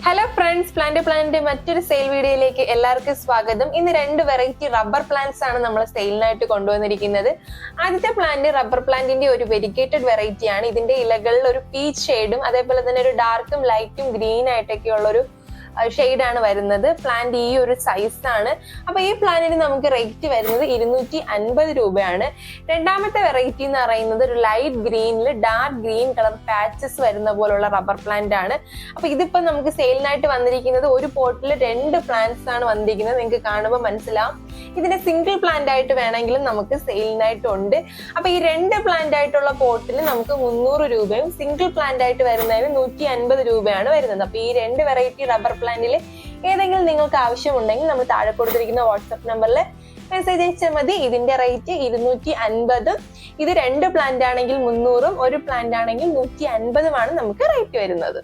Hello friends, plant മറ്റൊരു sale വീഡിയോയിലേക്ക് എല്ലാവർക്കും സ്വാഗതം. ഇന്ന് രണ്ട് വെറൈറ്റി റബ്ബർ പ്ലാന്റ്സ് ആണ് നമ്മൾ സെയിലിനായിട്ട് കൊണ്ടുവന്നിരിക്കുന്നത്. ആദ്യത്തെ പ്ലാന്റ് റബ്ബർ പ്ലാന്റിന്റെ ഒരു വെരിഗേറ്റഡ് വെറൈറ്റി ആണ്. ഇതിന്റെ ഇലകളിൽ ഒരു പീച്ച് ഷെയ്ഡും അതേപോലെ തന്നെ ഒരു ഡാർക്കും ലൈറ്റും ഗ്രീൻ ആയിട്ടൊക്കെ ഉള്ള ഒരു ഷെയ്ഡാണ് വരുന്നത്. പ്ലാന്റ് ഈ ഒരു സൈസാണ്. അപ്പൊ ഈ പ്ലാന്റിന് നമുക്ക് റേറ്റ് വരുന്നത് 250 രൂപയാണ്. രണ്ടാമത്തെ വെറൈറ്റി എന്ന് പറയുന്നത് ഒരു ലൈറ്റ് ഗ്രീനിൽ ഡാർക്ക് ഗ്രീൻ കളർ പാച്ചസ് വരുന്ന പോലുള്ള റബ്ബർ പ്ലാന്റ് ആണ്. അപ്പൊ ഇതിപ്പോ നമുക്ക് സെയിലിനായിട്ട് വന്നിരിക്കുന്നത് ഒരു പോട്ടിൽ 2 പ്ലാന്റ്സ് ആണ് വന്നിരിക്കുന്നത്. നിങ്ങൾക്ക് കാണുമ്പോൾ മനസ്സിലാവും. ഇതിനെ സിംഗിൾ പ്ലാന്റ് ആയിട്ട് വേണമെങ്കിലും നമുക്ക് സെയിലിനായിട്ടുണ്ട്. അപ്പൊ ഈ 2 പ്ലാന്റ് ആയിട്ടുള്ള പോട്ടിൽ നമുക്ക് 300 രൂപയും സിംഗിൾ പ്ലാന്റ് ആയിട്ട് വരുന്നതിന് 150 രൂപയാണ് വരുന്നത്. അപ്പൊ ഈ 2 വെറൈറ്റി റബ്ബർ പ്ലാന്റിൽ ഏതെങ്കിലും നിങ്ങൾക്ക് ആവശ്യമുണ്ടെങ്കിൽ നമ്മൾ താഴെ കൊടുത്തിരിക്കുന്ന വാട്സ്ആപ്പ് നമ്പറിൽ മെസ്സേജ് അയച്ചാൽ മതി. ഇതിന്റെ റേറ്റ് 250. ഇത് 2 പ്ലാന്റ് ആണെങ്കിൽ 300, ഒരു പ്ലാന്റ് ആണെങ്കിൽ 150 നമുക്ക് റേറ്റ് വരുന്നത്.